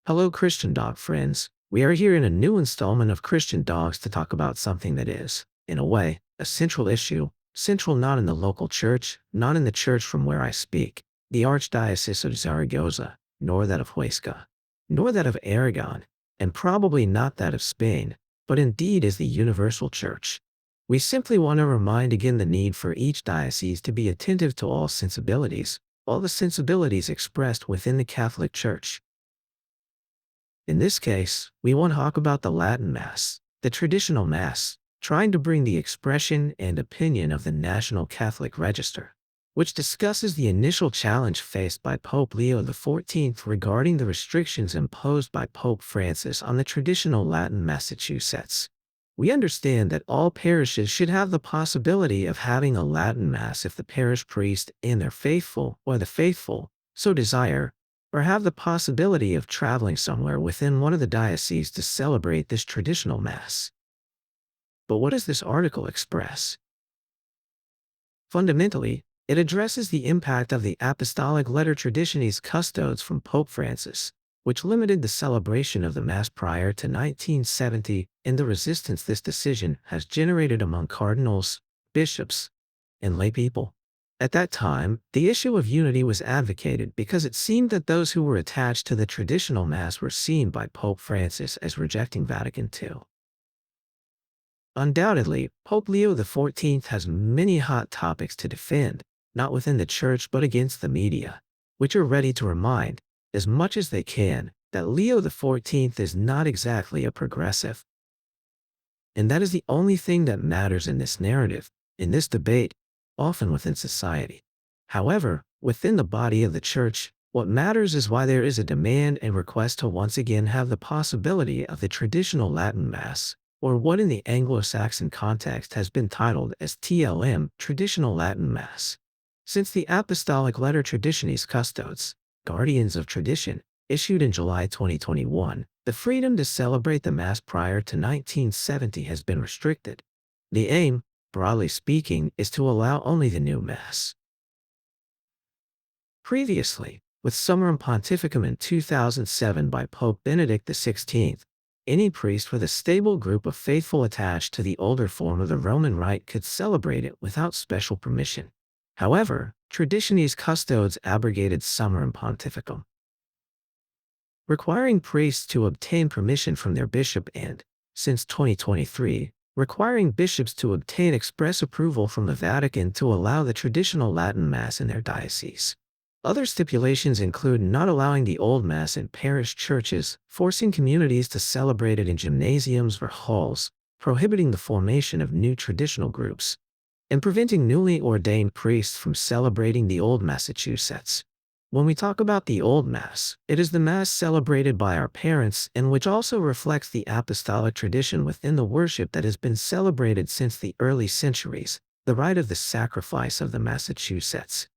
Hello, Christian dog friends. We are here in a new installment of Christian Dogs to talk about something that is, in a way, a central issue, central not in the local church, not in the church from where I speak, the Archdiocese of Zaragoza, nor that of Huesca, nor that of Aragon, and probably not that of Spain, but indeed is the universal church. We simply want to remind again the need for each diocese to be attentive to all the sensibilities expressed within the Catholic Church. In this case, we want to talk about the Latin Mass, the traditional Mass, trying to bring the expression and opinion of the National Catholic Register, which discusses the initial challenge faced by Pope Leo XIV regarding the restrictions imposed by Pope Francis on the traditional Latin Massachusetts. We understand that all parishes should have the possibility of having a Latin Mass if the parish priest and the faithful so desire, or have the possibility of traveling somewhere within one of the dioceses to celebrate this traditional Mass. But what does this article express? Fundamentally, it addresses the impact of the Apostolic Letter Traditionis Custodes from Pope Francis, which limited the celebration of the Mass prior to 1970, and the resistance this decision has generated among cardinals, bishops, and laypeople. At that time, the issue of unity was advocated because it seemed that those who were attached to the traditional Mass were seen by Pope Francis as rejecting Vatican II. Undoubtedly, Pope Leo XIV has many hot topics to defend, not within the Church but against the media, which are ready to remind, as much as they can, that Leo XIV is not exactly a progressive. And that is the only thing that matters in this narrative, in this debate, often within society. However, within the body of the Church, what matters is why there is a demand and request to once again have the possibility of the traditional Latin Mass, or what in the Anglo-Saxon context has been titled as TLM, Traditional Latin Mass. Since the Apostolic Letter Traditionis Custodes, Guardians of Tradition, issued in July 2021, the freedom to celebrate the Mass prior to 1970 has been restricted. The aim, broadly speaking, is to allow only the new Mass. Previously, with Summorum Pontificum in 2007 by Pope Benedict XVI, any priest with a stable group of faithful attached to the older form of the Roman Rite could celebrate it without special permission. However, Traditionis Custodes abrogated Summorum Pontificum, requiring priests to obtain permission from their bishop and, since 2023, requiring bishops to obtain express approval from the Vatican to allow the traditional Latin Mass in their diocese. Other stipulations include not allowing the Old Mass in parish churches, forcing communities to celebrate it in gymnasiums or halls, prohibiting the formation of new traditional groups, and preventing newly ordained priests from celebrating the Old Massachusetts. When we talk about the Old Mass, it is the Mass celebrated by our parents and which also reflects the apostolic tradition within the worship that has been celebrated since the early centuries, the rite of the sacrifice of the Massachusetts.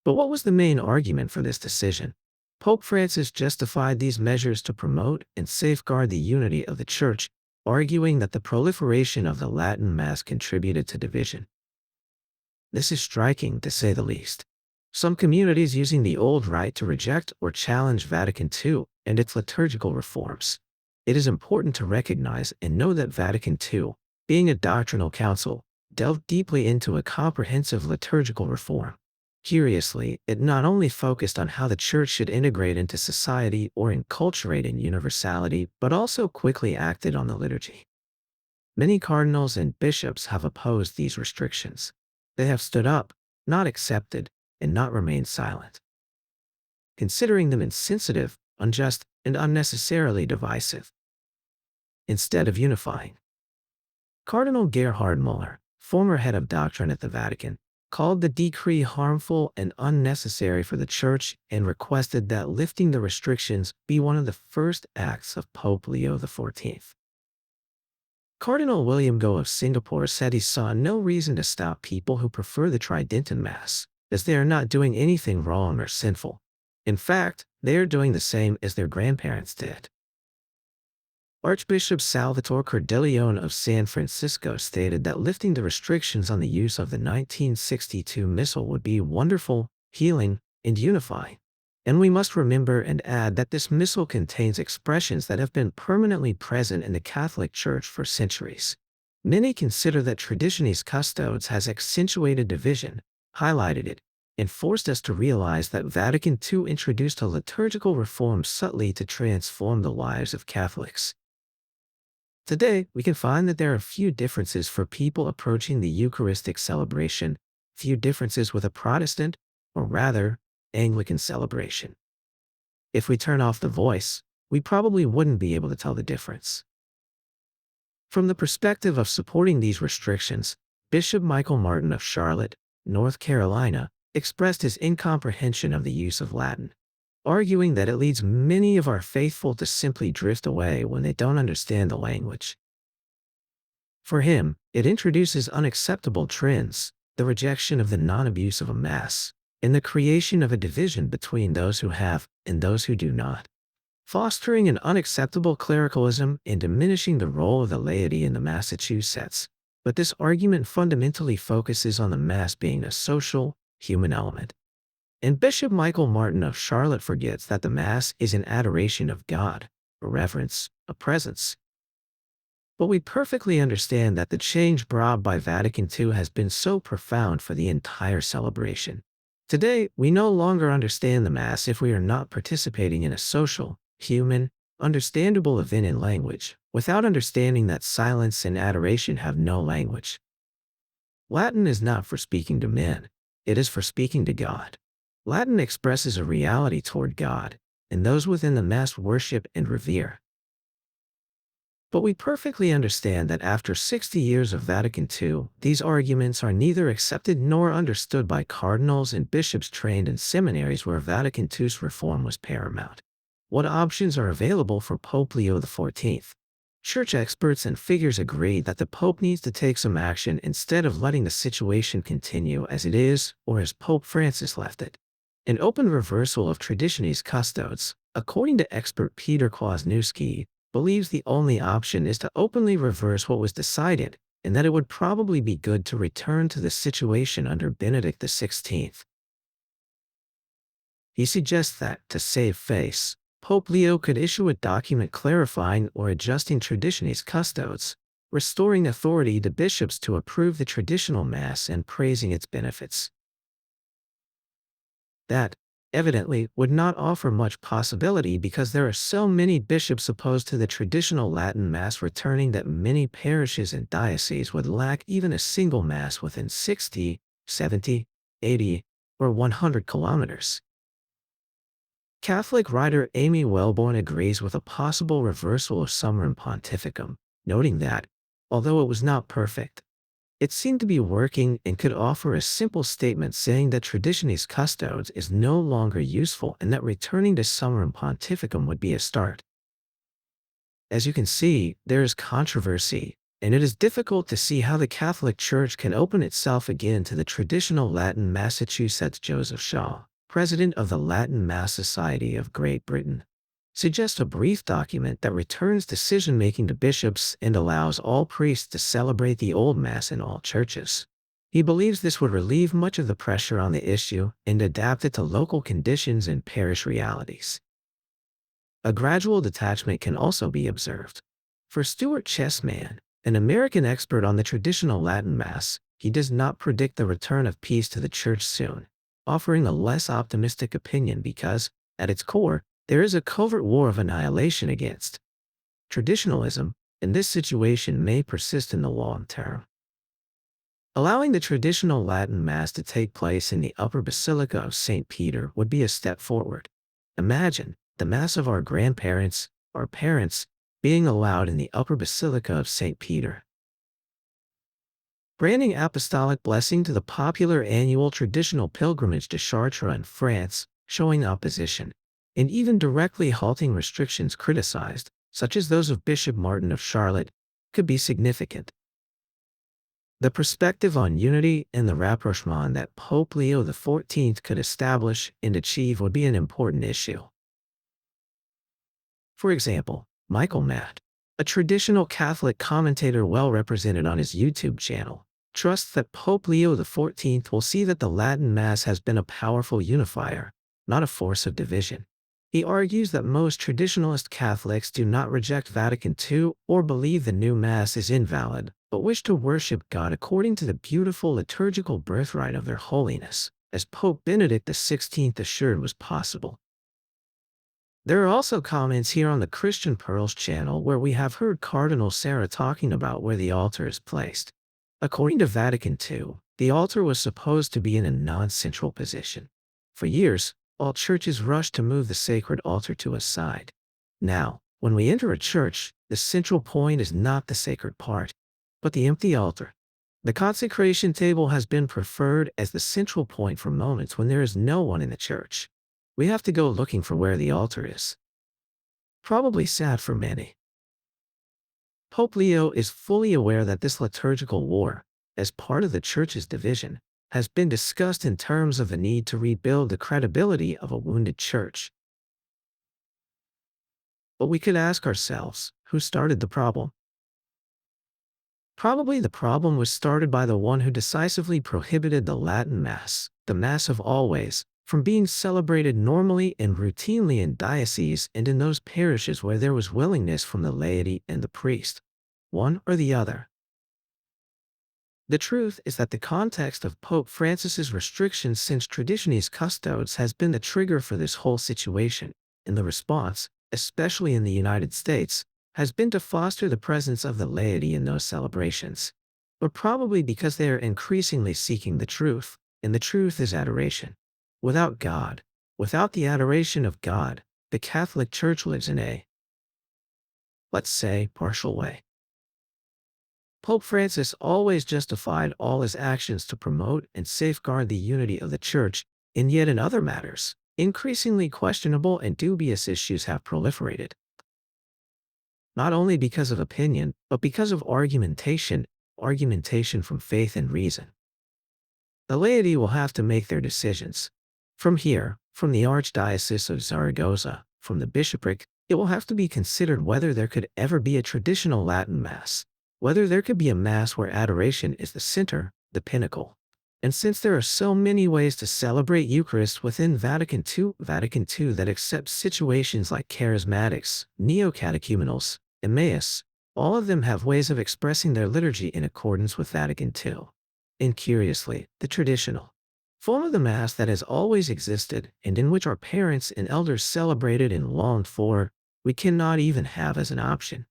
But what was the main argument for this decision? Pope Francis justified these measures to promote and safeguard the unity of the Church, arguing that the proliferation of the Latin Mass contributed to division. This is striking, to say the least. Some communities using the old rite to reject or challenge Vatican II and its liturgical reforms. It is important to recognize and know that Vatican II, being a doctrinal council, delved deeply into a comprehensive liturgical reform. Curiously, it not only focused on how the Church should integrate into society or enculturate in universality, but also quickly acted on the liturgy. Many cardinals and bishops have opposed these restrictions. They have stood up, not accepted, and not remained silent, considering them insensitive, unjust, and unnecessarily divisive, instead of unifying. Cardinal Gerhard Müller, former head of doctrine at the Vatican, called the decree harmful and unnecessary for the Church and requested that lifting the restrictions be one of the first acts of Pope Leo XIV. Cardinal William Goh of Singapore said he saw no reason to stop people who prefer the Tridental Mass, as they are not doing anything wrong or sinful. In fact, they are doing the same as their grandparents did. Archbishop Salvatore Cordileone of San Francisco stated that lifting the restrictions on the use of the 1962 Missal would be wonderful, healing, and unifying. And we must remember and add that this missal contains expressions that have been permanently present in the Catholic Church for centuries. Many consider that Traditionis Custodes has accentuated division, highlighted it, and forced us to realize that Vatican II introduced a liturgical reform subtly to transform the lives of Catholics. Today, we can find that there are few differences for people approaching the Eucharistic celebration, few differences with a Protestant, or rather, Anglican celebration. If we turn off the voice, we probably wouldn't be able to tell the difference. From the perspective of supporting these restrictions, Bishop Michael Martin of Charlotte, North Carolina, expressed his incomprehension of the use of Latin, arguing that it leads many of our faithful to simply drift away when they don't understand the language. For him, it introduces unacceptable trends, the rejection of the non-abuse of a Mass, and the creation of a division between those who have and those who do not, fostering an unacceptable clericalism and diminishing the role of the laity in the Massachusetts. But this argument fundamentally focuses on the Mass being a social, human element. And Bishop Michael Martin of Charlotte forgets that the Mass is an adoration of God, a reverence, a presence. But we perfectly understand that the change brought by Vatican II has been so profound for the entire celebration. Today, we no longer understand the Mass if we are not participating in a social, human, understandable event in language, without understanding that silence and adoration have no language. Latin is not for speaking to men, it is for speaking to God. Latin expresses a reality toward God, and those within the Mass worship and revere. But we perfectly understand that after 60 years of Vatican II, these arguments are neither accepted nor understood by cardinals and bishops trained in seminaries where Vatican II's reform was paramount. What options are available for Pope Leo XIV? Church experts and figures agree that the Pope needs to take some action instead of letting the situation continue as it is or as Pope Francis left it. An open reversal of Traditionis Custodes, according to expert Peter Kwasniewski, believes the only option is to openly reverse what was decided, and that it would probably be good to return to the situation under Benedict XVI. He suggests that, to save face, Pope Leo could issue a document clarifying or adjusting Traditionis Custodes, restoring authority to bishops to approve the traditional Mass and praising its benefits. That, evidently, would not offer much possibility because there are so many bishops opposed to the traditional Latin Mass returning that many parishes and dioceses would lack even a single Mass within 60, 70, 80, or 100 kilometers. Catholic writer Amy Wellborn agrees with a possible reversal of Summorum Pontificum, noting that, although it was not perfect, it seemed to be working and could offer a simple statement saying that Traditionis Custodes is no longer useful and that returning to Summorum Pontificum would be a start. As you can see, there is controversy, and it is difficult to see how the Catholic Church can open itself again to the traditional Latin. Massachusetts Joseph Shaw, president of the Latin Mass Society of Great Britain, suggests a brief document that returns decision-making to bishops and allows all priests to celebrate the Old Mass in all churches. He believes this would relieve much of the pressure on the issue and adapt it to local conditions and parish realities. A gradual detachment can also be observed. For Stuart Chessman, an American expert on the traditional Latin Mass, he does not predict the return of peace to the Church soon, offering a less optimistic opinion because, at its core, there is a covert war of annihilation against traditionalism, and this situation may persist in the long term. Allowing the traditional Latin Mass to take place in the Upper Basilica of St. Peter would be a step forward. Imagine the Mass of our grandparents, our parents, being allowed in the Upper Basilica of St. Peter. Granting apostolic blessing to the popular annual traditional pilgrimage to Chartres in France, showing opposition, and even directly halting restrictions criticized, such as those of Bishop Martin of Charlotte, could be significant. The perspective on unity and the rapprochement that Pope Leo XIV could establish and achieve would be an important issue. For example, Michael Matt, a traditional Catholic commentator well represented on his YouTube channel, trusts that Pope Leo XIV will see that the Latin Mass has been a powerful unifier, not a force of division. He argues that most traditionalist Catholics do not reject Vatican II or believe the new Mass is invalid, but wish to worship God according to the beautiful liturgical birthright of their holiness, as Pope Benedict XVI assured was possible. There are also comments here on the Christian Pearls channel where we have heard Cardinal Sarah talking about where the altar is placed. According to Vatican II, the altar was supposed to be in a non-central position. For years, all churches rushed to move the sacred altar to a side. Now, when we enter a church, the central point is not the sacred part, but the empty altar. The consecration table has been preferred as the central point for moments when there is no one in the church. We have to go looking for where the altar is. Probably sad for many. Pope Leo is fully aware that this liturgical war, as part of the Church's division, has been discussed in terms of the need to rebuild the credibility of a wounded church. But we could ask ourselves, who started the problem? Probably the problem was started by the one who decisively prohibited the Latin Mass, the Mass of always, from being celebrated normally and routinely in dioceses and in those parishes where there was willingness from the laity and the priest. One or the other. The truth is that the context of Pope Francis's restrictions since Traditionis Custodes has been the trigger for this whole situation, and the response, especially in the United States, has been to foster the presence of the laity in those celebrations. But probably because they are increasingly seeking the truth, and the truth is adoration. Without God, without the adoration of God, the Catholic Church lives in a, let's say, partial way. Pope Francis always justified all his actions to promote and safeguard the unity of the Church, and yet in other matters, increasingly questionable and dubious issues have proliferated. Not only because of opinion, but because of argumentation from faith and reason. The laity will have to make their decisions. From here, from the Archdiocese of Zaragoza, from the Bishopric, it will have to be considered whether there could ever be a traditional Latin Mass, whether there could be a Mass where adoration is the center, the pinnacle. And since there are so many ways to celebrate Eucharist within Vatican II that accepts situations like charismatics, Neocatechumenals, Emmaus, all of them have ways of expressing their liturgy in accordance with Vatican II. And curiously, the traditional form of the Mass that has always existed and in which our parents and elders celebrated and longed for, we cannot even have as an option.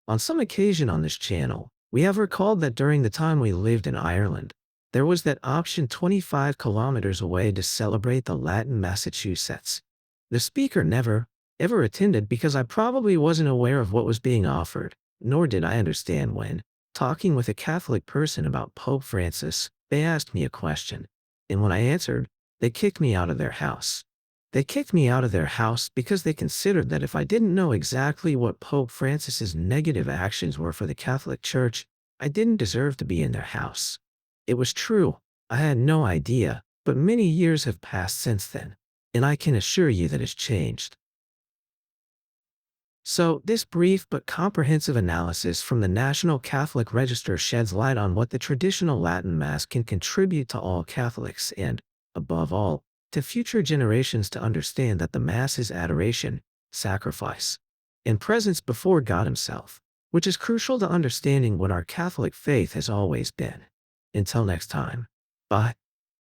On some occasion on this channel, we have recalled that during the time we lived in Ireland, there was that option 25 kilometers away to celebrate the Latin Massachusetts. The speaker never, ever attended because I probably wasn't aware of what was being offered, nor did I understand when, talking with a Catholic person about Pope Francis, they asked me a question, and when I answered, they kicked me out of their house. They kicked me out of their house because they considered that if I didn't know exactly what Pope Francis's negative actions were for the Catholic Church, I didn't deserve to be in their house. It was true, I had no idea, but many years have passed since then, and I can assure you that it's changed. So, this brief but comprehensive analysis from the National Catholic Register sheds light on what the traditional Latin Mass can contribute to all Catholics and, above all, to future generations to understand that the Mass is adoration, sacrifice, and presence before God Himself, which is crucial to understanding what our Catholic faith has always been. Until next time, bye.